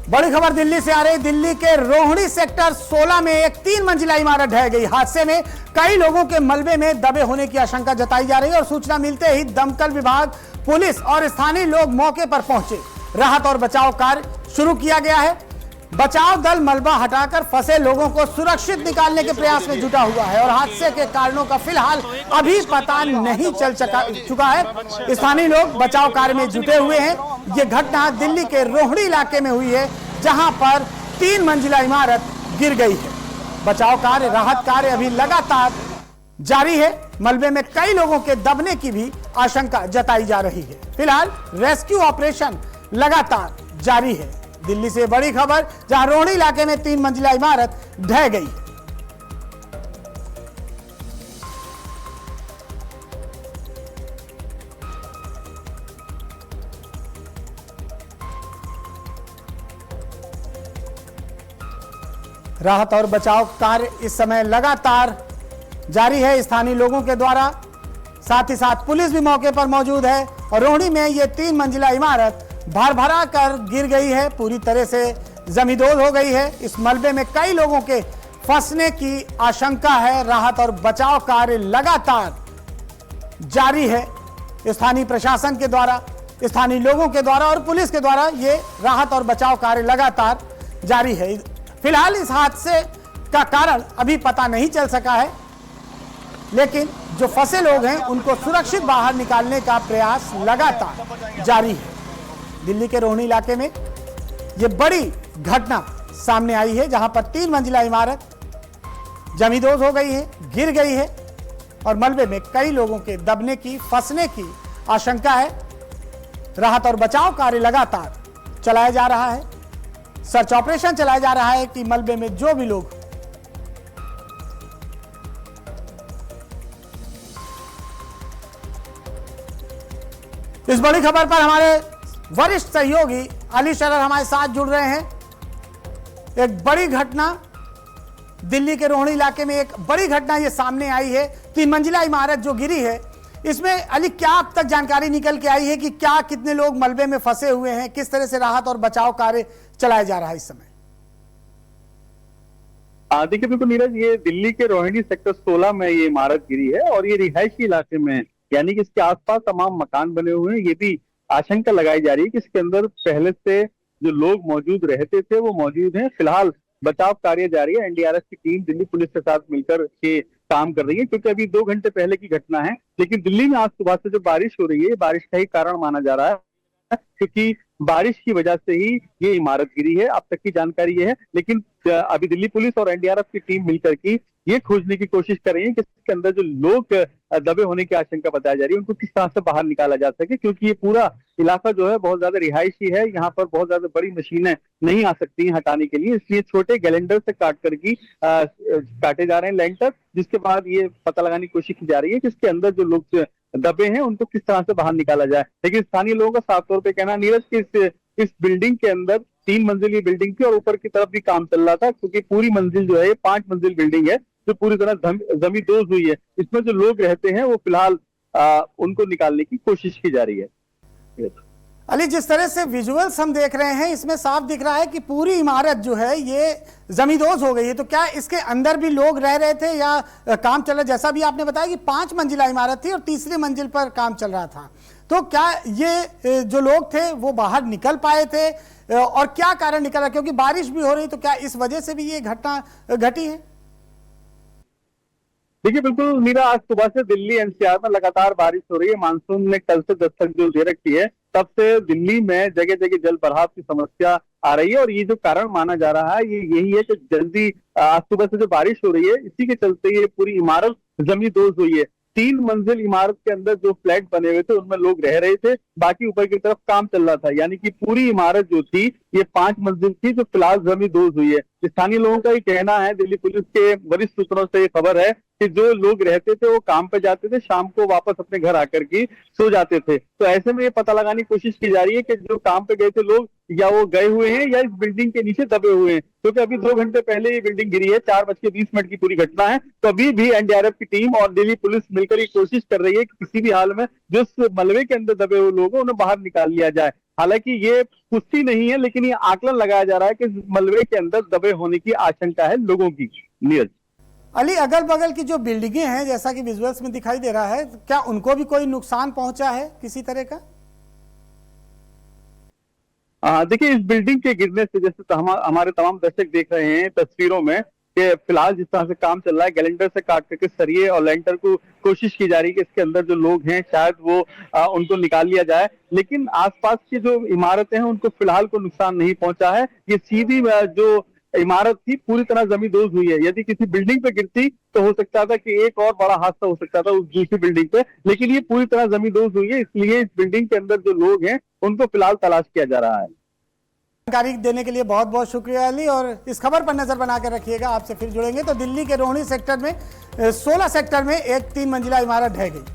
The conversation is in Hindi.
बड़ी खबर दिल्ली से आ रही। दिल्ली के रोहिणी सेक्टर 16 में एक 3 मंजिला इमारत ढह गई। हादसे में कई लोगों के मलबे में दबे होने की आशंका जताई जा रही है और सूचना मिलते ही दमकल विभाग, पुलिस और स्थानीय लोग मौके पर पहुंचे। राहत और बचाव कार्य शुरू किया गया है। बचाव दल मलबा हटाकर फंसे लोगों को सुरक्षित निकालने के प्रयास में जुटा हुआ है और हादसे के कारणों का फिलहाल अभी पता नहीं चल चुका है। स्थानीय लोग बचाव कार्य में जुटे हुए हैं। ये घटना दिल्ली के रोहिणी इलाके में हुई है, जहां पर 3 मंजिला इमारत गिर गई है। बचाव कार्य, राहत कार्य अभी लगातार जारी है। मलबे में कई लोगों के दबने की भी आशंका जताई जा रही है। फिलहाल रेस्क्यू ऑपरेशन लगातार जारी है। दिल्ली से बड़ी खबर, जहां रोहिणी इलाके में 3 मंजिला इमारत ढह गई। राहत और बचाव कार्य इस समय लगातार जारी है स्थानीय लोगों के द्वारा। साथ ही साथ पुलिस भी मौके पर मौजूद है और रोहिणी में ये 3 मंजिला इमारत भर कर गिर गई है, पूरी तरह से जमींदोज हो गई है। इस मलबे में कई लोगों के फंसने की आशंका है। राहत और बचाव कार्य लगातार जारी है। स्थानीय प्रशासन के द्वारा, स्थानीय लोगों के द्वारा और पुलिस के द्वारा ये राहत और बचाव कार्य लगातार जारी है। फिलहाल इस हादसे का कारण अभी पता नहीं चल सका है, लेकिन जो फंसे लोग हैं उनको सुरक्षित बाहर निकालने का प्रयास लगातार जारी है। दिल्ली के रोहिणी इलाके में यह बड़ी घटना सामने आई है, जहां पर 3 मंजिला इमारत जमींदोज हो गई है, गिर गई है और मलबे में कई लोगों के दबने की, फंसने की आशंका है। राहत और बचाव कार्य लगातार चलाया जा रहा है। सर्च ऑपरेशन चलाया जा रहा है कि मलबे में जो भी लोग इस बड़ी खबर पर हमारे वरिष्ठ सहयोगी अली शरर हमारे साथ जुड़ रहे हैं। एक बड़ी घटना दिल्ली के रोहिणी इलाके में, एक बड़ी घटना ये सामने आई है। 3 मंजिला इमारत जो गिरी है, इसमें अली क्या अब तक जानकारी निकल के आई है कि क्या, कितने लोग मलबे में फंसे हुए हैं, किस तरह से राहत और बचाव कार्य चलाया जा रहा है इस समय? देखिए बिल्कुल नीरज, ये दिल्ली के रोहिणी सेक्टर 16 में ये इमारत गिरी है और ये रिहायशी इलाके में, यानी कि इसके आसपास तमाम मकान बने हुए हैं। ये भी आशंका लगाई जा रही है कि इसके अंदर पहले से जो लोग मौजूद रहते थे वो मौजूद हैं। फिलहाल बचाव कार्य जारी है। एनडीआरएफ की टीम दिल्ली पुलिस के साथ मिलकर के काम कर रही है, क्योंकि अभी 2 घंटे पहले की घटना है। लेकिन दिल्ली में आज सुबह से जो बारिश हो रही है, बारिश का ही कारण माना जा रहा है, क्योंकि बारिश की वजह से ही ये इमारत गिरी है। अब तक की जानकारी ये है। लेकिन अभी दिल्ली पुलिस और एनडीआरएफ की टीम मिलकर के ये खोजने की कोशिश कर रही है कि इसके अंदर जो लोग दबे होने की आशंका बताई जा रही है, उनको किस तरह से बाहर निकाला जा सके, क्योंकि ये पूरा इलाका जो है बहुत ज्यादा रिहायशी है। यहाँ पर बहुत ज्यादा बड़ी मशीनें नहीं आ सकती हैं हटाने के लिए, इसलिए छोटे गैलेंडर से काट करके काटे जा रहे हैं लेंटर, जिसके बाद ये पता लगाने की कोशिश की जा रही है कि इसके अंदर जो लोग दबे हैं उनको किस तरह से बाहर निकाला जाए। लेकिन स्थानीय लोगों का साफ तौर पर कहना नीरज कि इस बिल्डिंग के अंदर 3 मंजिली बिल्डिंग थी और ऊपर की तरफ भी काम चल रहा था, क्योंकि पूरी मंजिल जो है 5 मंजिल बिल्डिंग है जो पूरी तरह जमींदोज हुई है। इसमें जो लोग रहते हैं वो फिलहाल उनको निकालने की कोशिश की जा रही है। अली, जिस तरह से विजुअल्स हम देख रहे हैं, इसमें साफ दिख रहा है कि पूरी इमारत जो है ये जमींदोज हो गई है। तो क्या इसके अंदर भी लोग रह रहे थे या काम चल रहा? जैसा भी आपने बताया कि 5 मंजिला इमारत थी और तीसरी मंजिल पर काम चल रहा था, तो क्या ये जो लोग थे वो बाहर निकल पाए थे और क्या कारण निकला? क्योंकि बारिश भी हो रही, तो क्या इस वजह से भी ये घटना घटी है? देखिए बिल्कुल मीरा, आज सुबह से दिल्ली एनसीआर में लगातार बारिश हो रही है। मानसून ने कल से दस्तक जो दे रखी है, तब से दिल्ली में जगह जगह जल भराव की समस्या आ रही है और ये जो कारण माना जा रहा है ये यही है कि जल्दी आज सुबह से जो बारिश हो रही है, इसी के चलते ये पूरी इमारत जमींदोज हुई है। 3 मंजिल इमारत के अंदर जो फ्लैट बने हुए थे उनमें लोग रह रहे थे, बाकी ऊपर की तरफ काम चल रहा था। यानी कि पूरी इमारत जो थी ये 5 मंजिल थी जो फिलहाल जमींदोज हुई है। स्थानीय लोगों का ये कहना है, दिल्ली पुलिस के वरिष्ठ सूत्रों से ये खबर है कि जो लोग रहते थे वो काम पे जाते थे, शाम को वापस अपने घर आकर के सो जाते थे। तो ऐसे में ये पता लगाने की कोशिश की जा रही है कि जो काम पे गए थे लोग या वो गए हुए हैं या इस बिल्डिंग के नीचे दबे हुए हैं, क्योंकि अभी 2 घंटे पहले ये बिल्डिंग गिरी है। 4:20 की पूरी घटना है। तो अभी भी एनडीआरएफ की टीम और दिल्ली पुलिस मिलकर ये कोशिश कर रही है कि किसी भी हाल में जो मलबे के अंदर दबे हुए लोग हैं उन्हें बाहर निकाल लिया जाए। हालांकि ये पुष्टि नहीं है, लेकिन ये आकलन लगाया जा रहा है कि मलबे के अंदर दबे होने की आशंका है लोगों की। नीरज। अली, अगल बगल की जो बिल्डिंगें हैं, जैसा कि विजुअल्स में दिखाई दे रहा है, क्या उनको भी कोई नुकसान पहुंचा है किसी तरह का? देखिए, इस बिल्डिंग के गिरने से, जैसे तो हमारे तमाम दर्शक देख रहे हैं तस्वीरों में कि फिलहाल जिस तरह से काम चल रहा है, गैलेंडर से काट करके सरिये और लेंटर को कोशिश की जा रही है कि इसके अंदर जो लोग हैं शायद वो उनको निकाल लिया जाए, लेकिन आसपास की जो इमारतें हैं उनको फिलहाल कोई नुकसान नहीं पहुंचा है। ये सीधी जो इमारत थी पूरी तरह जमींदोज हुई है। यदि किसी बिल्डिंग पे गिरती तो हो सकता था कि एक और बड़ा हादसा हो सकता था उस दूसरी बिल्डिंग पे, लेकिन ये पूरी तरह जमींदोज हुई है। इसलिए इस बिल्डिंग के अंदर जो लोग हैं उनको फिलहाल तलाश किया जा रहा है। जानकारी देने के लिए बहुत बहुत शुक्रिया अली, और इस खबर पर नजर बनाकर रखिएगा, आपसे फिर जुड़ेंगे। तो दिल्ली के रोहिणी सेक्टर में 16 सेक्टर में एक 3 मंजिला इमारत ढह गई।